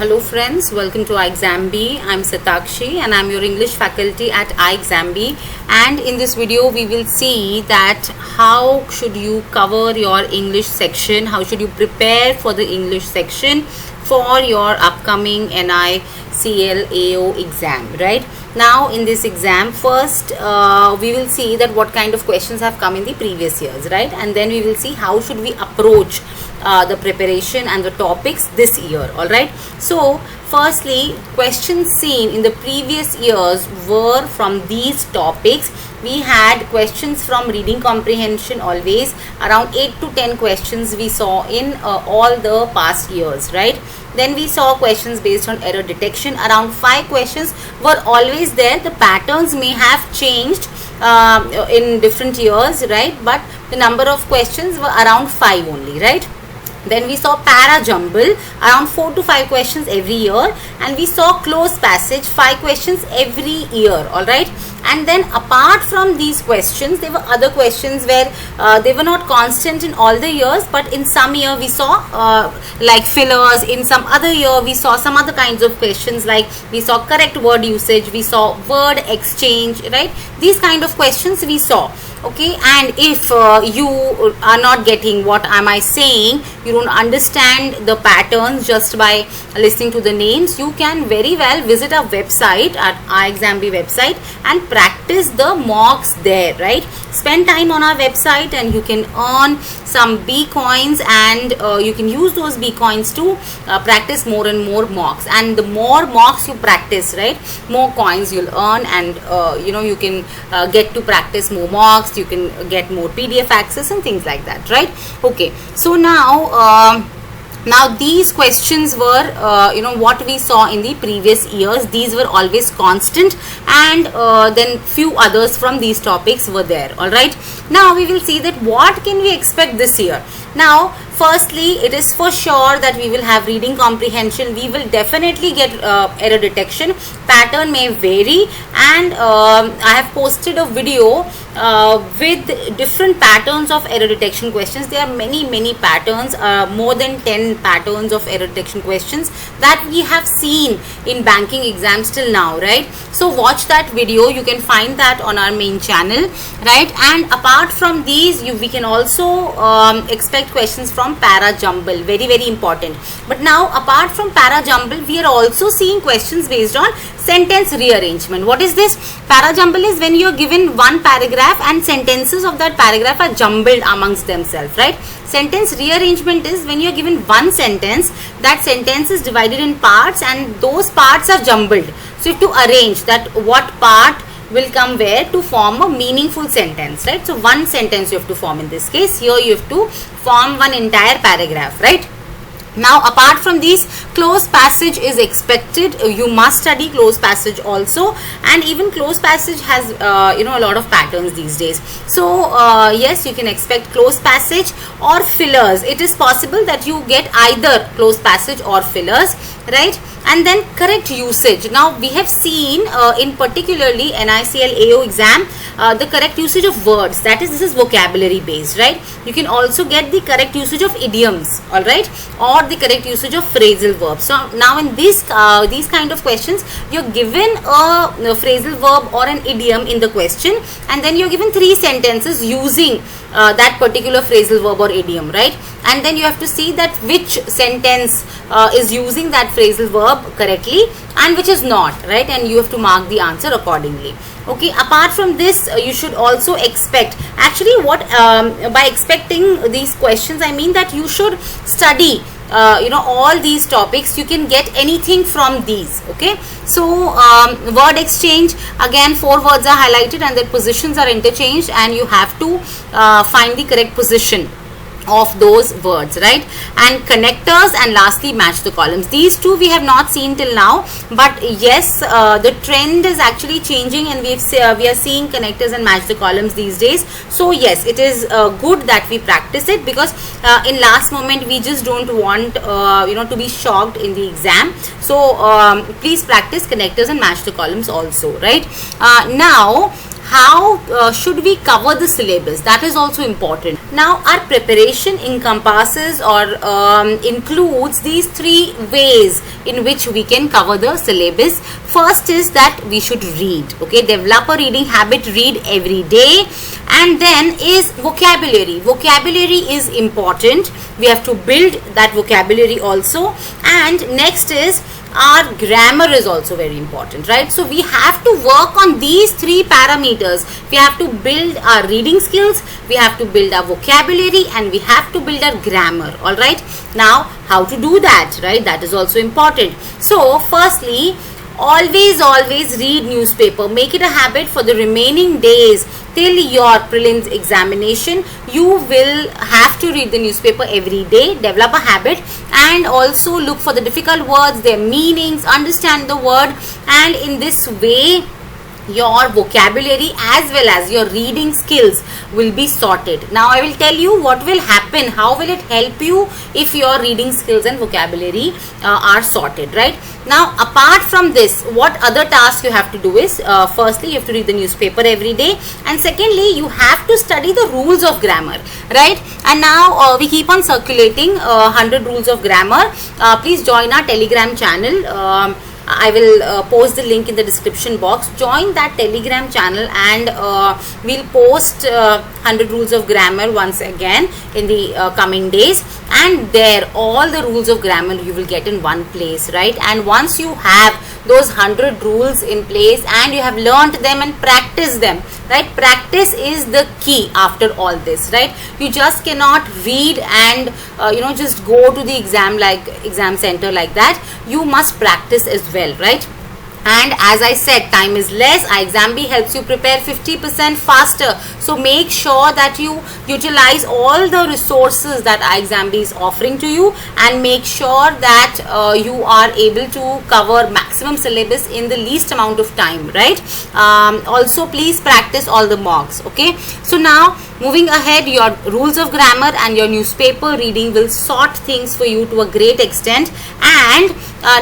Hello friends, welcome to iExamBee. I'm Satakshi and I'm your English faculty at iExamBee, and in this video we will see that how should you cover your English section, how should you prepare for the English section for your upcoming NICLAO exam, right? Now in this exam, first we will see that what kind of questions have come in the previous years, right? And then we will see how should we approach the preparation and the topics this year. All right, so firstly, questions seen in the previous years were from these topics. We had questions from reading comprehension, always around 8 to 10 questions we saw in all the past years, right? Then we saw questions based on error detection. Around 5 questions were always there. The patterns may have changed in different years, right? But the number of questions were around 5 only, right? Then we saw para jumble, around 4 to 5 questions every year, and we saw close passage, 5 questions every year. All right, and then apart from these questions, there were other questions where they were not constant in all the years, but in some year we saw like fillers, in some other year we saw some other kinds of questions, like we saw correct word usage, we saw word exchange, right? These kind of questions we saw. Okay, and if you are not getting what am I saying, you don't understand the patterns just by listening to the names, you can very well visit our website at iExamBee website and practice the mocks there, right? Spend time on our website and you can earn some B coins, and you can use those B coins to practice more and more mocks. And the more mocks you practice, right, more coins you'll earn, and you can get to practice more mocks, you can get more PDF access and things like that, right? Okay, so now these questions were what we saw in the previous years. These were always constant, and then few others from these topics were there. All right, now we will see that what can we expect this year. Now firstly, it is for sure that we will have reading comprehension. We will definitely get error detection. Pattern may vary, and I have posted a video with different patterns of error detection questions. There are many patterns, more than 10 patterns of error detection questions that we have seen in banking exams till now, right? So watch that video. You can find that on our main channel, right? And apart from these, we can also expect questions from para jumble, very important. But now apart from para jumble, we are also seeing questions based on sentence rearrangement. What is this? Para jumble is when you are given one paragraph and sentences of that paragraph are jumbled amongst themselves, right? Sentence rearrangement is when you are given one sentence, that sentence is divided in parts and those parts are jumbled. So you have to arrange that what part will come where to form a meaningful sentence, right? So one sentence you have to form. In this case here you have to form one entire paragraph, right? Now apart from these, close passage is expected. You must study close passage also, and even close passage has a lot of patterns these days. So yes, you can expect close passage or fillers. It is possible that you get either close passage or fillers, right? And then correct usage. Now we have seen in particularly NICLAO exam the correct usage of words, that is, this is vocabulary based, right? You can also get the correct usage of idioms, all right, or the correct usage of phrasal verbs. So now in this these kind of questions, you're given a phrasal verb or an idiom in the question, and then you're given 3 sentences using that particular phrasal verb or idiom, right? And then you have to see that which sentence is using that phrasal verb correctly and which is not, right? And you have to mark the answer accordingly. Okay, apart from this, you should also expect, actually what by expecting these questions, I mean that you should study all these topics. You can get anything from these. Okay, so word exchange, again 4 words are highlighted and their positions are interchanged, and you have to find the correct position of those words, right? And connectors, and lastly match the columns. These two we have not seen till now, but yes, the trend is actually changing, and we are seeing connectors and match the columns these days. So yes, it is good that we practice it, because in last moment we just don't want to be shocked in the exam. So please practice connectors and match the columns also, right? Now how should we cover the syllabus? That is also important. Now our preparation encompasses or includes these 3 ways in which we can cover the syllabus. First is that we should read, okay, develop a reading habit, read every day. And then is vocabulary. Vocabulary is important. We have to build that vocabulary also. And next is our grammar is also very important, right? So we have to work on these 3 parameters. We have to build our reading skills, we have to build our vocabulary, and we have to build our grammar. All right, now how to do that, right? That is also important. So firstly, always read newspaper. Make it a habit for the remaining days till your prelims examination. You will have to read the newspaper every day. Develop a habit, and also look for the difficult words, their meanings, understand the word, and in this way your vocabulary as well as your reading skills will be sorted. Now I will tell you what will happen, how will it help you if your reading skills and vocabulary are sorted, right? Now apart from this, what other task you have to do is, firstly you have to read the newspaper every day, and secondly you have to study the rules of grammar, right? And now we keep on circulating 100 rules of grammar. Please join our Telegram channel. I will post the link in the description box. Join that Telegram channel, and we'll post 100 rules of grammar once again in the coming days. And there all the rules of grammar you will get in one place, right? And once you have those 100 rules in place and you have learnt them and practiced them, right? Practice is the key after all this, right? You just cannot read and just go to the exam center like that. You must practice as well, right? And as I said, time is less. iExamB helps you prepare 50% faster. So make sure that you utilize all the resources that iExamB is offering to you, and make sure that you are able to cover maximum syllabus in the least amount of time, right? Also please practice all the mocks, okay? So now moving ahead, your rules of grammar and your newspaper reading will sort things for you to a great extent. And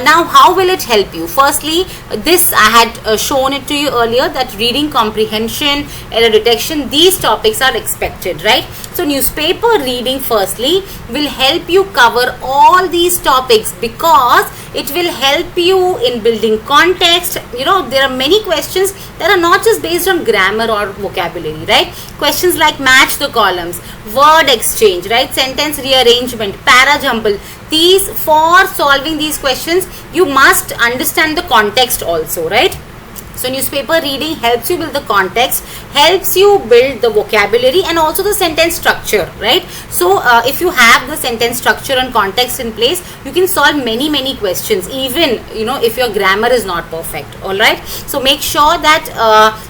now how will it help you? Firstly, this I had shown it to you earlier, that reading comprehension, error detection, these topics are expected, right? So newspaper reading firstly will help you cover all these topics, because it will help you in building context. There are many questions that are not just based on grammar or vocabulary, right? Questions like match the columns, word exchange, right? Sentence rearrangement, para jumble. For solving these questions, you must understand the context also, right? So newspaper reading helps you build the context, helps you build the vocabulary, and also the sentence structure, right? So if you have the sentence structure and context in place, you can solve many questions, even if your grammar is not perfect. All right, so make sure that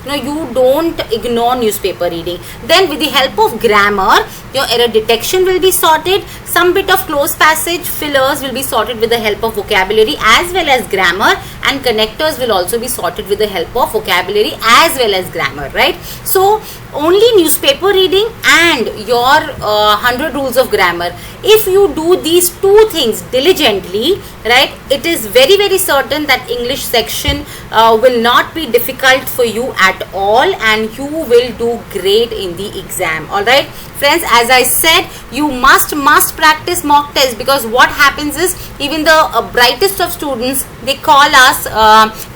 you don't ignore newspaper reading. Then with the help of grammar, your error detection will be sorted. Some bit of close passage fillers will be sorted with the help of vocabulary as well as grammar, and connectors will also be sorted with the help of vocabulary as well as grammar, right? So only newspaper reading and your 100 rules of grammar, if you do these 2 things diligently, right, it is very certain that English section will not be difficult for you at all, and you will do great in the exam. All right friends, as I said, you must practice mock tests, because what happens is, even the brightest of students, they call us,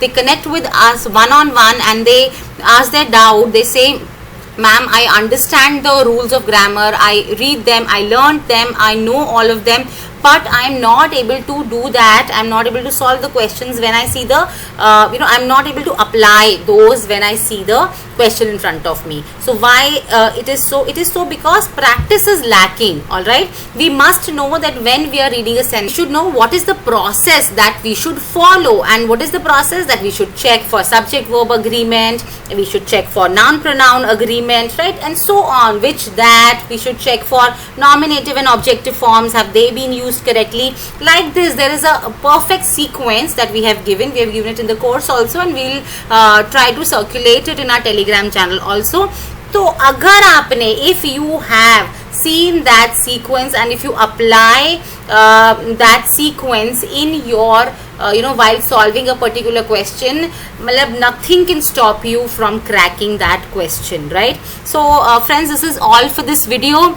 they connect with us one-on-one, and they ask their doubt. They say, ma'am, I understand the rules of grammar, I read them, I learned them, I know all of them, but I am not able to do that. I am not able to solve the questions when I see the I am not able to apply those when I see the question in front of me. So why it is so? It is so because practice is lacking. All right, we must know that when we are reading a sentence, we should know what is the process that we should follow, and what is the process that we should check for subject verb agreement, we should check for noun pronoun agreement, right, and so on, which that we should check for nominative and objective forms, have they been used correctly. Like this, there is a perfect sequence that we have given it in the course also, and we will try to circulate it in our Telegram channel also. So agar aapne, if you have seen that sequence and if you apply that sequence in your while solving a particular question, nothing can stop you from cracking that question, right? So friends, this is all for this video.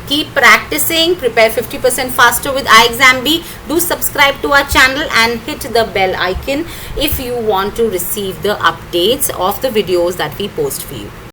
Keep practicing, prepare 50% faster with iExamB. Do subscribe to our channel and hit the bell icon if you want to receive the updates of the videos that we post for you.